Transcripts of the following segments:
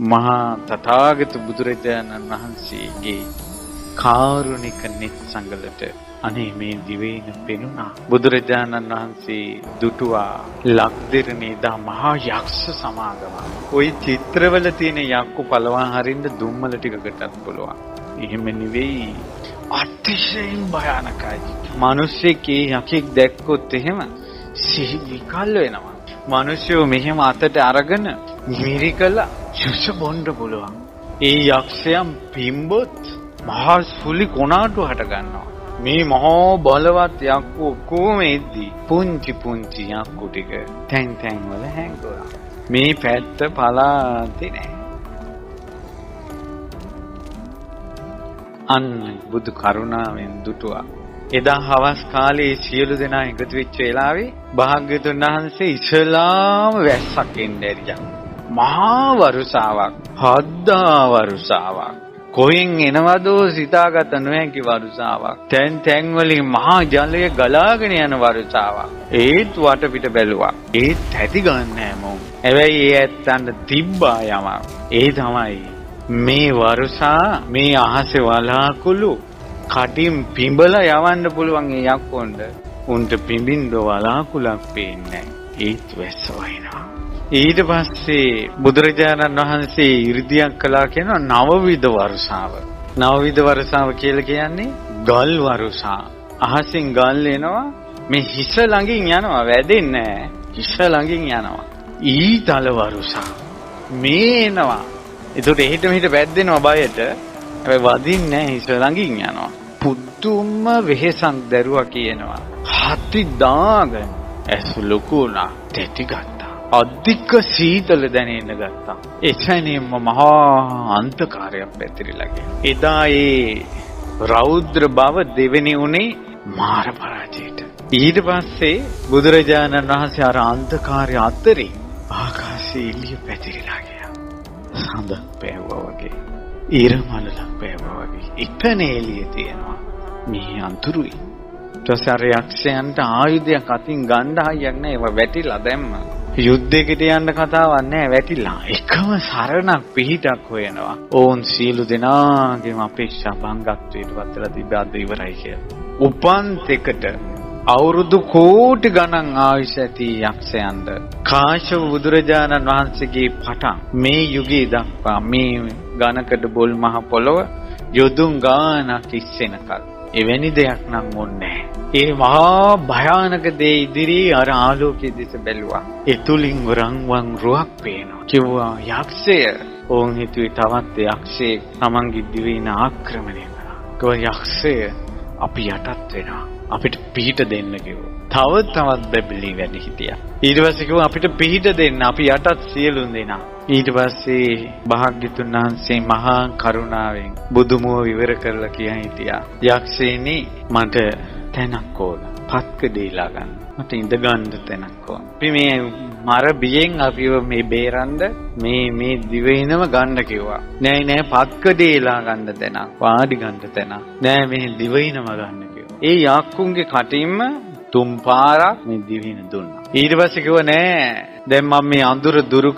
මහා තථාගත බුදුරජාණන් වහන්සේගේ කාරුණික net සංගලට අනේ මේ දිවයින පෙනුණා. බුදුරජාණන් වහන්සේ දුටුවා ලක්දිරණේදා මහා යක්ෂ සමාගම. ওই චිත්‍රවල තියෙන යක්කු පළවා හරින්න දුම්මල ටිකකටත් පුළුවන්. එහෙම නෙවෙයි. අතිශයින් භයානකයි. මිනිස්සෙක් යකෙක් දැක්කොත් එහෙම සිහි විකල් වෙනවා. මිනිස්සු මෙහෙම අතට අරගෙන මිරිකලා ජුස බොන්න පුළුවන්. ඒ යක්ෂයන් පිම්බොත් මහා සුලි කොණාටු හට ගන්නවා. මේ මහා බලවත් යක්කු කොහොම එද්දි පුංචි පුංචි යක්කු ටික තැන් තැන් වල හැංගුණා. මේ පැත්ත පලාතේ නෑ. අන්න බුදු කරුණාවෙන් දුටුවා. එදා හවස් කාලේ සියලු දෙනා එකතු වෙච්ච වෙලාවේ භාග්‍යවතුන් වහන්සේ ඉස්ලාම වැස්සක් එන්නේ ඇරියා. මහා වරුසාවක්, හද්දා වරුසාවක්. කොහෙන් එනවදෝ සිතාගත නොහැකි වරුසාවක්. තැන් තැන් වලින් මහා ජලය ගලාගෙන යන වරුසාවක්. ඒත් වටපිට බැලුවා. ඒත් ඇති ගන්නෑ මොන්. හැබැයි ඒ ඇත්තන්ට තිබ්බා යමක්. ඒ තමයි මේ වරුසා මේ අහසේ වලාකුළු කටින් පිඹලා යවන්න පුළුවන් ඒ යක්කොන්ට. උන්ට පිඹින්න වලාකුළක් පේන්නේ නැහැ. ඒත් වැස්ස වහිනවා. ඊට පස්සේ බුදුරජාණන් වහන්සේ 이르දියක් කළා කියන නවවිධ වරුසාව. නවවිධ වරුසාව කියලා කියන්නේ ගල් වරුසා. අහසින් ගල් එනවා මේ හිස ළඟින් යනවා වැදෙන්නේ නැහැ. හිස ළඟින් යනවා. ඊතල වරුසා. මේ එනවා. ඒකට එහෙට මෙහෙට වැද්දෙනවා බයට. හැබැයි වදින්නේ නැහැ හිස ළඟින් යනවා. පුදුම වෙහෙසක් දරුවා කියනවා. හති දාගෙන ඇස් ලොකු වුණා. තෙටි ගත්තා. අධික සීතල දැනෙන්න ගත්තා. එසැනින්ම මහා අන්ධකාරයක් පැතිරිලා ගියා. එදා ඒ රෞද්‍ර බව දෙවෙනි උනේ මාර පරාජයට. ඊට පස්සේ බුදුරජාණන් වහන්සේ අර අන්ධකාරය අතරේ ආකාශයේ එළිය පැතිරිලා ගියා. සඳක් පෑවුවා වගේ. ඊරමලක් පෑවුවා වගේ. එකන එළිය තියෙනවා. මේ අඳුරුයි. ඊට පස්සේ අර යක්ෂයන්ට ආයුධයක් අතින් ගන්න හයියක් නැහැ. ඒවා වැටිලා දැම්මා. යුද්ධයකට යන්න කතාවක් නැහැ වැටිලා. එකම සරණක් පිහිටක් හොයනවා. ඕන් සීලු දෙනාගේම අපේක්ෂා භංගත්වයට පත්ලා තිබ්බාද ඉවරයි කියලා. උපන් තෙකට අවුරුදු කෝටි ගණන් ආයුෂ ඇති යක්ෂයන්ට කාශ්‍යප බුදුරජාණන් වහන්සේගේ පටන් මේ යුගයේ දක්වා මේ ඝනකඩ බොල් මහ පොළොව යොදුන් ගානක් ඉස්සෙනකල් එවැනි දෙයක් නම් ඕනේ. ඒ මහා භයානක දේ ඉදිරියේ අර ආලෝකයේ දෙස බැලුවා. ඒ තුලින් රන්වන් රුවක් පේනවා. කිව්වා යක්ෂය. ඕන් හිතුවේ තවත් යක්ෂයෙක් තමන්ගේ දිවයින ආක්‍රමණය කරා. කිව්වා යක්ෂය අපි යටත් වෙනවා. අපිට පිහිට දෙන්න කිව්වා. තවත් බැබලි වැඩි හිටියා. ඊට පස්සේ කිව්වා අපිට පිහිට දෙන්න අපි යටත් සියලුම දෙනා. ඊට පස්සේ භාග්‍යතුන් වහන්සේ මහා කරුණාවෙන් බුදුමුව විවර කරලා කියන් හිටියා. යක්ෂයනි මට තැනක් ඕන. පත්කඩේලා ගන්න. මට ඉඳ ගන්න තැනක් ඕන. අපි මේ මර බියෙන් අපිව මේ බේරන්න මේ දිවයිනම ගන්න කිව්වා. නෑ පත්කඩේලා ගන්න තැනක්. වාඩි ගන්න තැනක්. නෑ මේ දිවයිනම ගන්න කිව්වා. ඒ යක්කුන්ගේ කටින්ම තුන් පාරක් මේ දිවයින දුන්නා. ඊට පස්සේ කිව්වා නෑ දැන් මම මේ අඳුර දුරු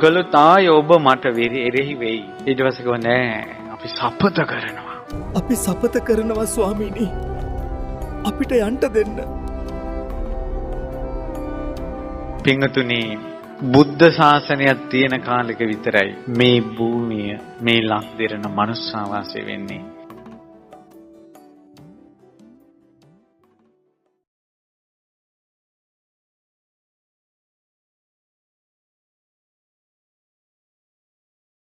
කළොත් ආයේ ඔබ මට එරෙහි වෙයි. ඊට පස්සේ කිව්වා නෑ අපි සපත කරනවා. අපි සපත කරනවා ස්වාමීනි. අපිට යන්න දෙන්න. පින්තුනි බුද්ධ ශාසනයක් තියෙන කාලෙක විතරයි මේ භූමිය මේ ලක්දිරණ මනුෂ්‍යාවාසය වෙන්නේ.